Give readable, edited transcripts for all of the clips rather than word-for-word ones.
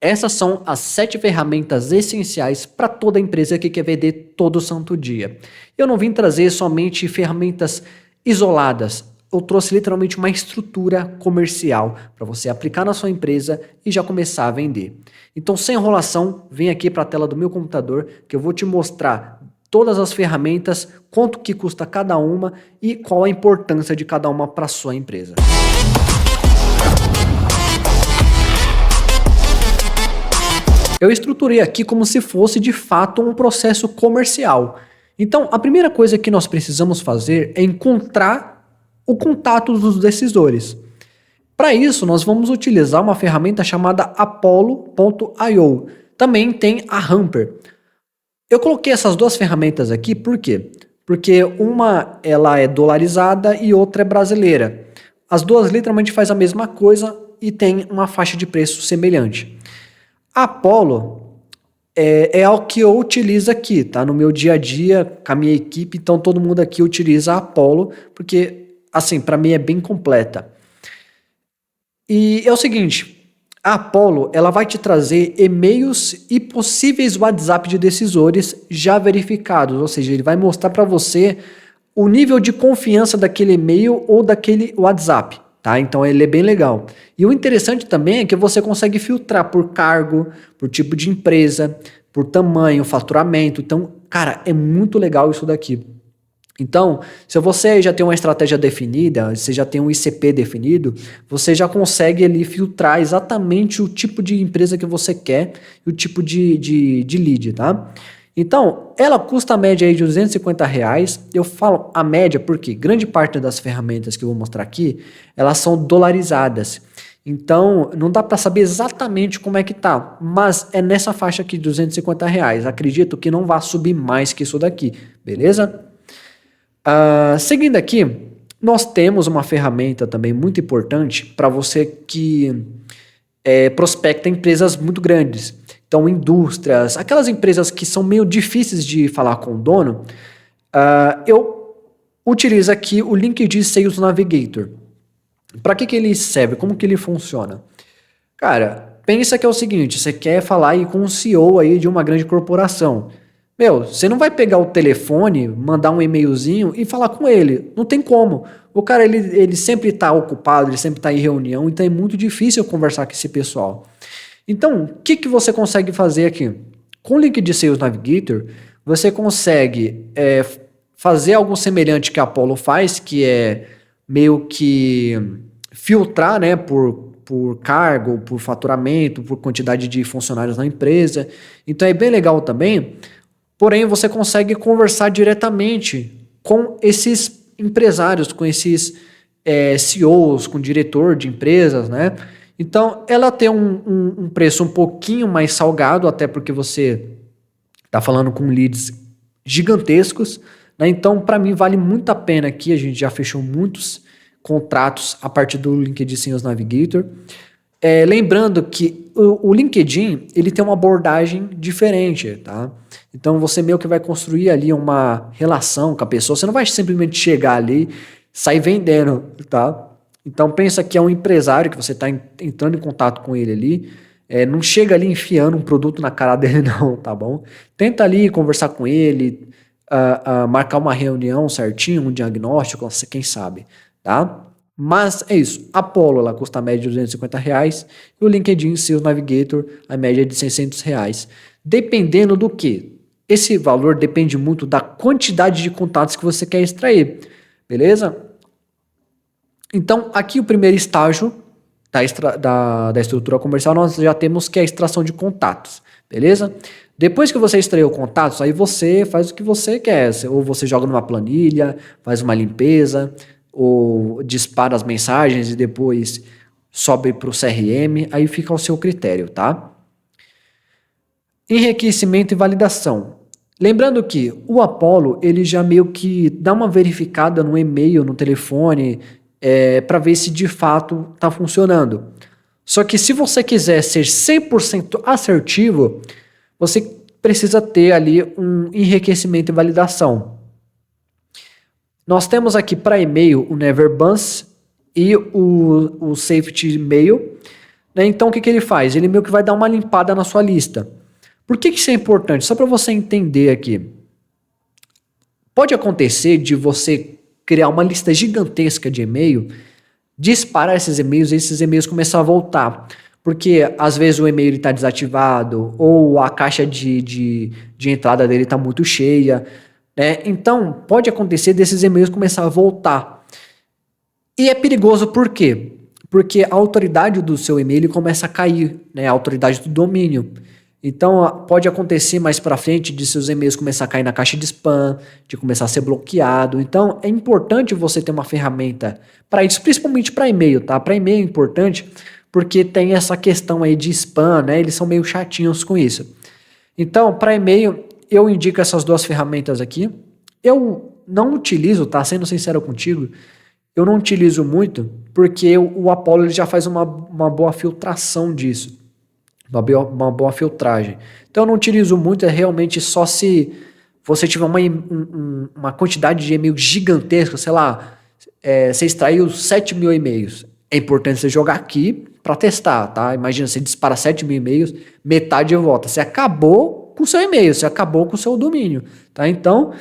Essas são as 7 ferramentas essenciais para toda empresa que quer vender todo santo dia. Eu não vim trazer somente ferramentas isoladas, eu trouxe literalmente uma estrutura comercial para você aplicar na sua empresa e já começar a vender. Então, sem enrolação, vem aqui para a tela do meu computador que eu vou te mostrar todas as ferramentas, quanto que custa cada uma e qual a importância de cada uma para a sua empresa. Eu estruturei aqui como se fosse de fato um processo comercial. Então, a primeira coisa que nós precisamos fazer é encontrar o contato dos decisores. Para isso, nós vamos utilizar uma ferramenta chamada Apollo.io. Também tem a Hamper. Eu coloquei essas duas ferramentas aqui, por quê? Porque uma ela é dolarizada e outra é brasileira. As duas literalmente fazem a mesma coisa e tem uma faixa de preço semelhante. A Apollo é o que eu utilizo aqui, tá? No meu dia a dia, com a minha equipe, então todo mundo aqui utiliza a Apollo, porque, assim, para mim é bem completa. E é o seguinte, a Apollo, ela vai te trazer e-mails e possíveis WhatsApp de decisores já verificados, ou seja, ele vai mostrar para você o nível de confiança daquele e-mail ou daquele WhatsApp. Tá? Então ele é bem legal. E o interessante também é que você consegue filtrar por cargo, por tipo de empresa, por tamanho, faturamento. Então, cara, é muito legal isso daqui. Então, se você já tem uma estratégia definida, você já tem um ICP definido, você já consegue ali filtrar exatamente o tipo de empresa que você quer e o tipo de lead, tá? Então, ela custa a média aí de R$250. Eu falo a média porque grande parte das ferramentas que eu vou mostrar aqui, elas são dolarizadas. Então, não dá para saber exatamente como é que tá, mas é nessa faixa aqui de R$250. Acredito que não vai subir mais que isso daqui, beleza? Seguindo aqui, nós temos uma ferramenta também muito importante para você que prospecta empresas muito grandes. Então, indústrias, aquelas empresas que são meio difíceis de falar com o dono, eu utilizo aqui o LinkedIn Sales Navigator. Para que ele serve? Como que ele funciona? Cara, pensa que é o seguinte, você quer falar aí com o CEO aí de uma grande corporação. Meu, você não vai pegar o telefone, mandar um e-mailzinho e falar com ele. Não tem como. O cara, ele sempre está ocupado, ele sempre está em reunião, então é muito difícil conversar com esse pessoal. Então, o que você consegue fazer aqui? Com o LinkedIn Sales Navigator, você consegue fazer algo semelhante que a Apollo faz, que é meio que filtrar, né, por cargo, por faturamento, por quantidade de funcionários na empresa. Então é bem legal também. Porém, você consegue conversar diretamente com esses empresários, com esses CEOs, com diretor de empresas, né? Então, ela tem um preço um pouquinho mais salgado, até porque você está falando com leads gigantescos, né? Então, para mim, vale muito a pena aqui. A gente já fechou muitos contratos a partir do LinkedIn Sales Navigator. Lembrando que o LinkedIn, ele tem uma abordagem diferente, tá? Então você meio que vai construir ali uma relação com a pessoa, você não vai simplesmente chegar ali, sair vendendo, tá? Então pensa que é um empresário que você está entrando em contato com ele ali, não chega ali enfiando um produto na cara dele não, tá bom? Tenta ali conversar com ele, marcar uma reunião certinho, um diagnóstico, quem sabe, tá? Mas é isso, a Apollo ela custa a média de R$250 e o LinkedIn Sales Navigator a média de R$600. Dependendo do que? Esse valor depende muito da quantidade de contatos que você quer extrair, beleza? Então aqui o primeiro estágio da estrutura comercial nós já temos que é a extração de contatos, beleza? Depois que você extraiu contatos, aí você faz o que você quer, ou você joga numa planilha, faz uma limpeza, ou dispara as mensagens e depois sobe para o CRM, aí fica ao seu critério, tá? Enriquecimento e validação. Lembrando que o Apollo, ele já meio que dá uma verificada no e-mail, no telefone, para ver se de fato está funcionando. Só que se você quiser ser 100% assertivo, você precisa ter ali um enriquecimento e validação. Nós temos aqui para e-mail o Neverbuzz e o Safety Mail. né? Então o que ele faz? Ele meio que vai dar uma limpada na sua lista. Por que isso é importante? Só para você entender aqui. Pode acontecer de você criar uma lista gigantesca de e-mail, disparar esses e-mails e esses e-mails começar a voltar. Porque às vezes o e-mail está desativado ou a caixa de entrada dele está muito cheia, né? Então pode acontecer desses e-mails começar a voltar. E é perigoso por quê? Porque a autoridade do seu e-mail começa a cair, né? A autoridade do domínio. Então pode acontecer mais para frente de seus e-mails começar a cair na caixa de spam, de começar a ser bloqueado. Então é importante você ter uma ferramenta para isso, principalmente para e-mail, tá? Para e-mail é importante porque tem essa questão aí de spam, né? Eles são meio chatinhos com isso. Então, para e-mail, eu indico essas duas ferramentas aqui. Eu não utilizo, tá? Sendo sincero contigo, eu não utilizo muito porque o Apollo ele já faz uma boa filtração disso. Uma boa filtragem. Então eu não utilizo muito, é realmente só se você tiver uma quantidade de e-mails gigantesca, sei lá, você extraiu 7 mil e-mails. É importante você jogar aqui para testar, tá? Imagina, você dispara 7 mil e-mails, metade volta. Você acabou com o seu e-mail, você acabou com o seu domínio, tá? Então,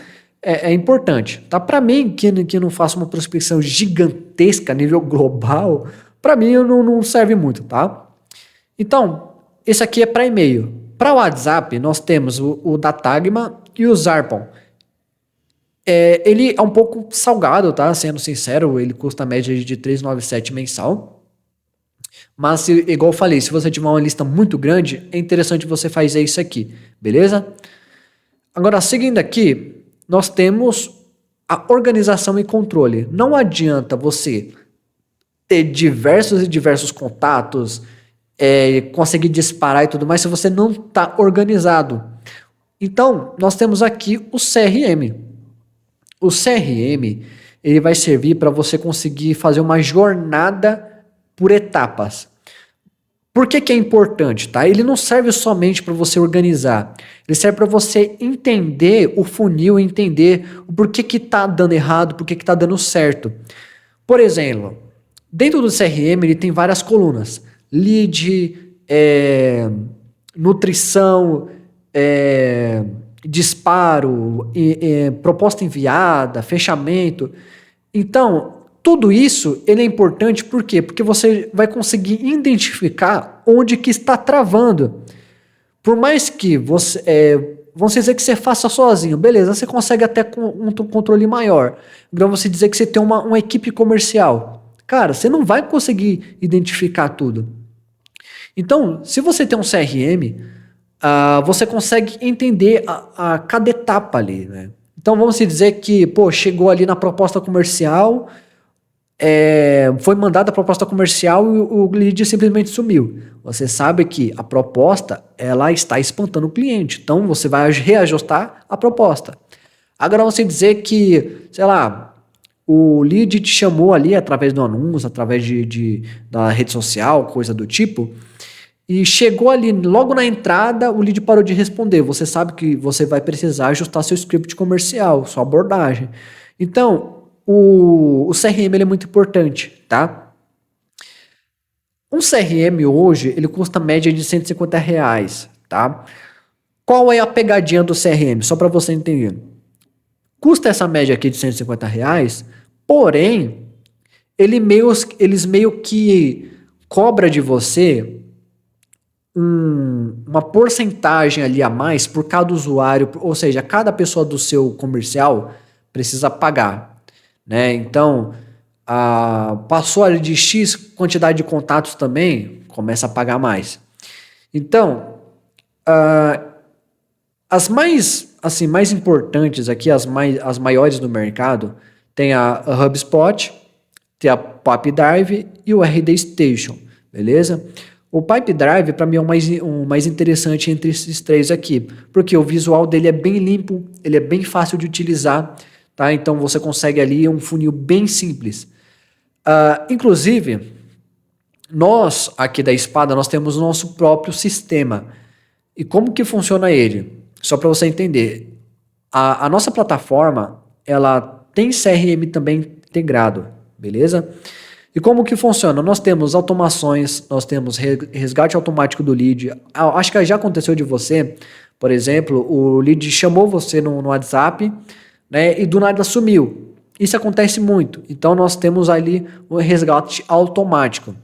é importante, tá? Para mim, que não faço uma prospecção gigantesca a nível global, para mim não serve muito, tá? Então, esse aqui é para e-mail. Para o WhatsApp, nós temos o Datagma e o Zarpon. Ele é um pouco salgado, tá? Sendo sincero, ele custa a média de 3,97 mensal. Mas, igual eu falei, se você tiver uma lista muito grande, é interessante você fazer isso aqui, beleza? Agora, seguindo aqui, nós temos a organização e controle. Não adianta você ter diversos e diversos contatos, conseguir disparar e tudo mais, se você não está organizado. Então, nós temos aqui o CRM. O CRM, ele vai servir para você conseguir fazer uma jornada por etapas. Por que é importante, tá? Ele não serve somente para você organizar. Ele serve para você entender o funil, entender o porquê que tá dando errado, porquê que tá dando certo. Por exemplo, dentro do CRM ele tem várias colunas. Lead, nutrição, disparo, proposta enviada, fechamento. Então, tudo isso ele é importante por quê? Porque você vai conseguir identificar onde que está travando. Por mais que vamos dizer que você faça sozinho, beleza, você consegue até com um controle maior. Então você dizer que você tem uma equipe comercial. Cara, você não vai conseguir identificar tudo. Então, se você tem um CRM, você consegue entender a cada etapa ali, né? Então vamos dizer que, chegou ali na proposta comercial, foi mandada a proposta comercial e o lead simplesmente sumiu. Você sabe que a proposta ela está espantando o cliente, então você vai reajustar a proposta. Agora você dizer que, sei lá, o lead te chamou ali através do anúncio, através da rede social, coisa do tipo, e chegou ali logo na entrada, o lead parou de responder. Você sabe que você vai precisar ajustar seu script comercial, sua abordagem. Então, o CRM ele é muito importante, tá? Um CRM hoje, ele custa média de R$150, tá? Qual é a pegadinha do CRM? Só para você entender. Custa essa média aqui de R$150, porém, eles meio que cobra de você uma porcentagem ali a mais por cada usuário, ou seja, cada pessoa do seu comercial precisa pagar, né? Então, passou ali de X quantidade de contatos também, começa a pagar mais. Então, as mais importantes aqui, as maiores do mercado, tem a HubSpot, tem a Pipedrive e o RD Station, beleza? O Pipedrive, para mim, é o mais interessante entre esses três aqui, porque o visual dele é bem limpo, ele é bem fácil de utilizar, tá? Então você consegue ali um funil bem simples. Inclusive, nós aqui da Espada, nós temos o nosso próprio sistema. E como que funciona ele? Só para você entender, a nossa plataforma, ela tem CRM também integrado, beleza? E como que funciona? Nós temos automações, nós temos resgate automático do lead. Acho que já aconteceu de você, por exemplo, o lead chamou você no WhatsApp, né, e do nada sumiu. Isso acontece muito. Então nós temos ali o resgate automático.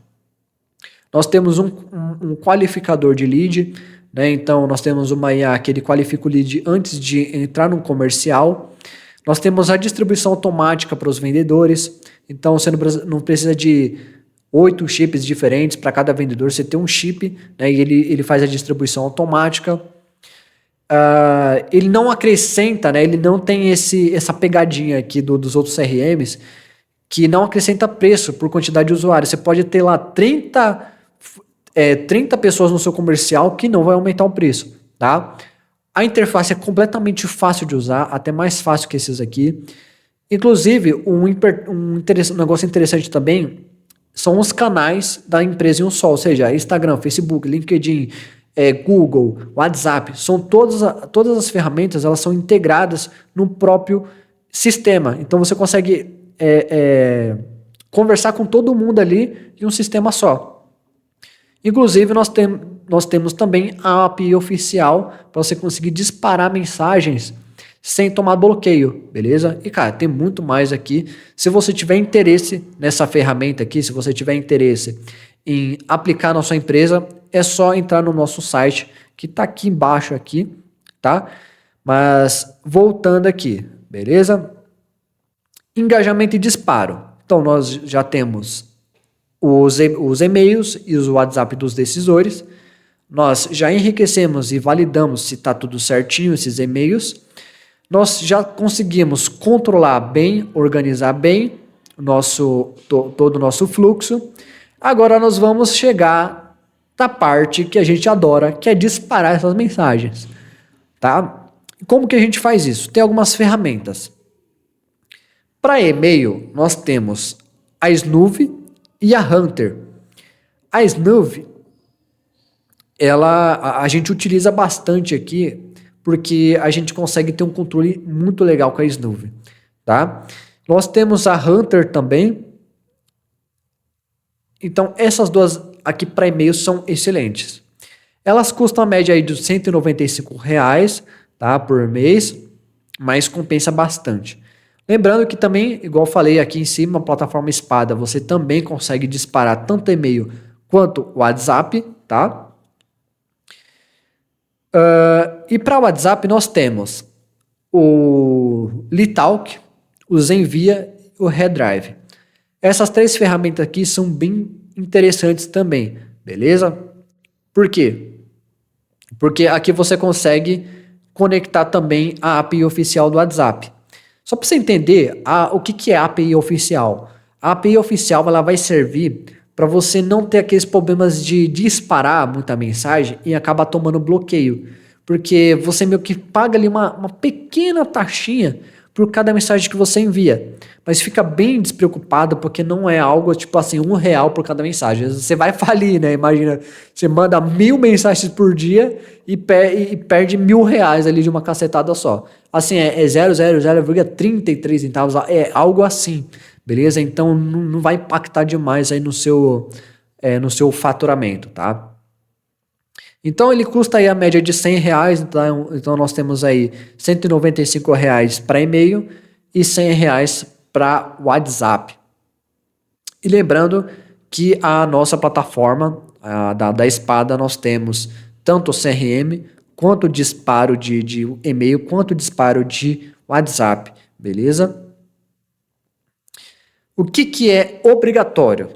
Nós temos um qualificador de lead, né? Então nós temos uma IA que ele qualifica o lead antes de entrar no comercial. Nós temos a distribuição automática para os vendedores. Então você não precisa de 8 chips diferentes para cada vendedor. Você tem um chip, né, e ele faz a distribuição automática. Ele não acrescenta, né, ele não tem essa pegadinha aqui dos outros CRMs, que não acrescenta preço por quantidade de usuários. Você pode ter lá 30 pessoas no seu comercial que não vai aumentar o preço, tá? A interface é completamente fácil de usar, até mais fácil que esses aqui. Inclusive, um negócio interessante também são os canais da empresa em um só, ou seja, Instagram, Facebook, LinkedIn, Google, WhatsApp, são todas as ferramentas, elas são integradas no próprio sistema. Então você consegue conversar com todo mundo ali em um sistema só. Inclusive, nós temos também a API oficial para você conseguir disparar mensagens sem tomar bloqueio, beleza? E, cara, tem muito mais aqui. Se você tiver interesse nessa ferramenta aqui, se você tiver interesse em aplicar na sua empresa, é só entrar no nosso site, que está aqui embaixo, aqui, tá? Mas, voltando aqui, beleza? Engajamento e disparo. Então, nós já temos os e-mails e os WhatsApp dos decisores. Nós já enriquecemos e validamos se está tudo certinho esses e-mails. Nós já conseguimos controlar bem, organizar bem todo o nosso fluxo. Agora nós vamos chegar na parte que a gente adora, que é disparar essas mensagens, tá? Como que a gente faz isso? Tem algumas ferramentas. Para e-mail, nós temos a Snoove e a Hunter. A Snoove, a gente utiliza bastante aqui, porque a gente consegue ter um controle muito legal com a Snoove, tá? Nós temos a Hunter também. Então, essas duas aqui para e-mail são excelentes. Elas custam a média aí de R$195, tá, por mês, mas compensa bastante. Lembrando que também, igual eu falei aqui em cima, a plataforma Espada, você também consegue disparar tanto e-mail quanto WhatsApp, tá? E para o WhatsApp nós temos o Litalk, o Zenvia e o Redrive. Essas 3 ferramentas aqui são bem interessantes também, beleza? Por quê? Porque aqui você consegue conectar também a API oficial do WhatsApp. Só para você entender o que é a API oficial. A API oficial ela vai servir para você não ter aqueles problemas de disparar muita mensagem e acabar tomando bloqueio. Porque você meio que paga ali uma pequena taxinha por cada mensagem que você envia. Mas fica bem despreocupado porque não é algo tipo assim, R$1 por cada mensagem. Você vai falir, né? Imagina, você manda 1000 mensagens por dia e perde R$1.000 ali de uma cacetada só. Assim, é 0,33 centavos, é algo assim, beleza? Então não vai impactar demais aí no seu faturamento, tá? Então ele custa aí a média de R$100, então nós temos aí R$195 para e-mail e R$100 para WhatsApp. E lembrando que a nossa plataforma da Espada nós temos tanto o CRM quanto o disparo de e-mail, quanto o disparo de WhatsApp, beleza? O que é obrigatório?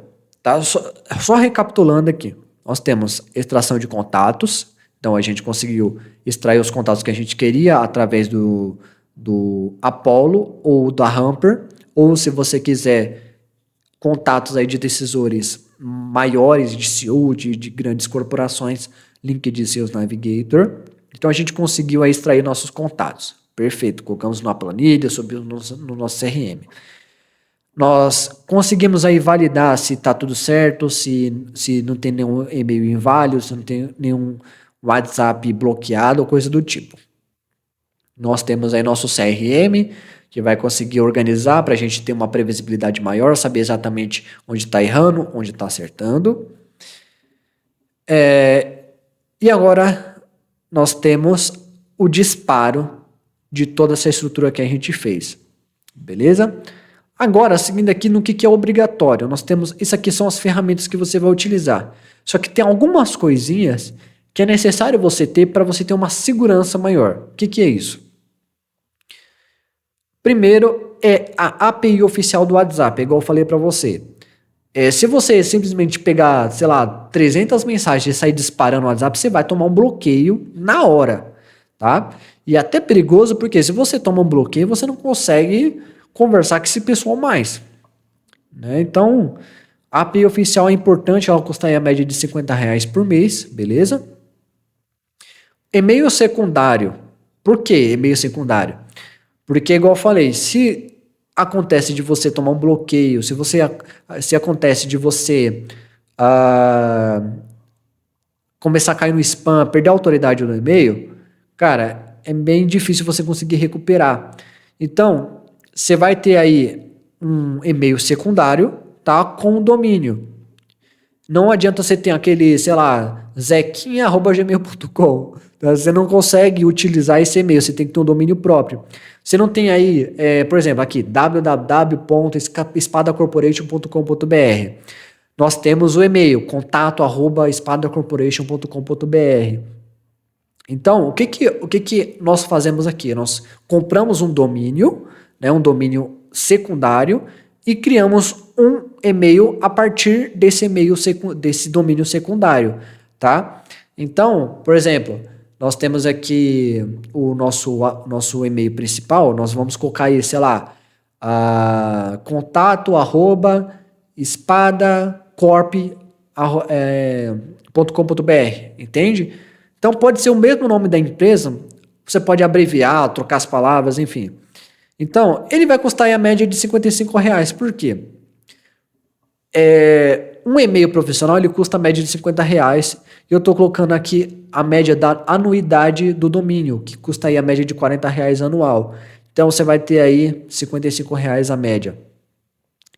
Tá? Só recapitulando aqui. Nós temos extração de contatos, então a gente conseguiu extrair os contatos que a gente queria através do Apollo ou da Hamper, ou se você quiser contatos aí de decisores maiores, de CEO, de grandes corporações, LinkedIn Sales Navigator. Então a gente conseguiu aí extrair nossos contatos. Perfeito, colocamos numa planilha, subimos no nosso CRM. Nós conseguimos aí validar se está tudo certo, se não tem nenhum e-mail inválido, se não tem nenhum WhatsApp bloqueado ou coisa do tipo. Nós temos aí nosso CRM, que vai conseguir organizar para a gente ter uma previsibilidade maior, saber exatamente onde está errando, onde está acertando. E agora nós temos o disparo de toda essa estrutura que a gente fez, beleza? Agora, seguindo aqui no que é obrigatório, nós temos, isso aqui são as ferramentas que você vai utilizar. Só que tem algumas coisinhas que é necessário você ter para você ter uma segurança maior. O que é isso? Primeiro é a API oficial do WhatsApp, igual eu falei para você. Se você simplesmente pegar, sei lá, 300 mensagens e sair disparando no WhatsApp, você vai tomar um bloqueio na hora, tá? E é até perigoso porque se você toma um bloqueio, você não consegue conversar com esse pessoal mais, né? Então, a API oficial é importante, ela custa aí a média de R$50 por mês, beleza? E-mail secundário. Por que e-mail secundário? Porque, igual eu falei, se acontece de você tomar um bloqueio, se acontece de você começar a cair no spam, perder a autoridade no e-mail, cara, é bem difícil você conseguir recuperar. Então, você vai ter aí um e-mail secundário, tá, com o domínio. Não adianta você ter aquele, sei lá, zequinha@gmail.com. Tá? Você não consegue utilizar esse e-mail, você tem que ter um domínio próprio. Você não tem aí, por exemplo, aqui, www.espadacorporation.com.br. Nós temos o e-mail, contato@espadacorporation.com.br. Então, o que nós fazemos aqui? Nós compramos um domínio, né, um domínio secundário, e criamos um e-mail a partir desse desse domínio secundário, tá? Então, por exemplo, nós temos aqui o nosso e-mail principal, nós vamos colocar aí, sei lá, contato@espadacorp.com.br, entende? Então pode ser o mesmo nome da empresa, você pode abreviar, trocar as palavras, enfim. Então, ele vai custar aí a média de R$55. Por quê? Um e-mail profissional ele custa a média de R$50. E eu estou colocando aqui a média da anuidade do domínio, que custa aí a média de R$40 anual. Então você vai ter aí R$55 a média.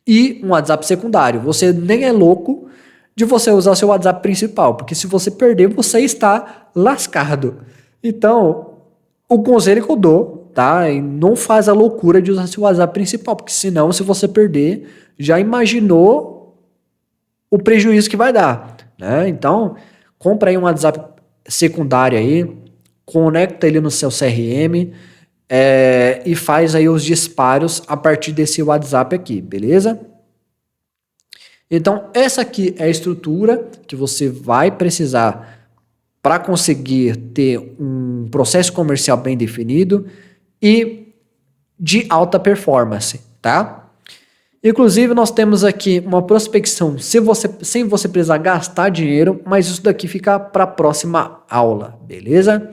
E um WhatsApp secundário. Você nem é louco de você usar seu WhatsApp principal, porque se você perder, você está lascado. Então, o conselho que eu dou, tá? E não faz a loucura de usar seu WhatsApp principal, porque senão, se você perder, já imaginou o prejuízo que vai dar, né? Então, compra aí um WhatsApp secundário aí, conecta ele no seu CRM, e faz aí os disparos a partir desse WhatsApp aqui, beleza? Então, essa aqui é a estrutura que você vai precisar para conseguir ter um processo comercial bem definido e de alta performance, tá? Inclusive, nós temos aqui uma prospecção sem você precisar gastar dinheiro, mas isso daqui fica para a próxima aula, beleza?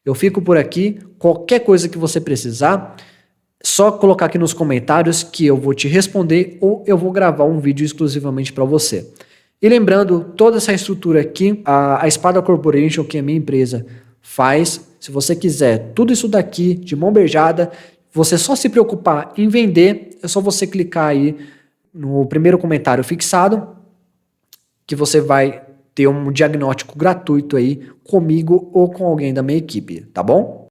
Eu fico por aqui. Qualquer coisa que você precisar, só colocar aqui nos comentários que eu vou te responder ou eu vou gravar um vídeo exclusivamente para você. E lembrando, toda essa estrutura aqui, a Espada Corporation, que é a minha empresa, faz. Se você quiser tudo isso daqui de mão beijada, você só se preocupar em vender, é só você clicar aí no primeiro comentário fixado, que você vai ter um diagnóstico gratuito aí comigo ou com alguém da minha equipe, tá bom?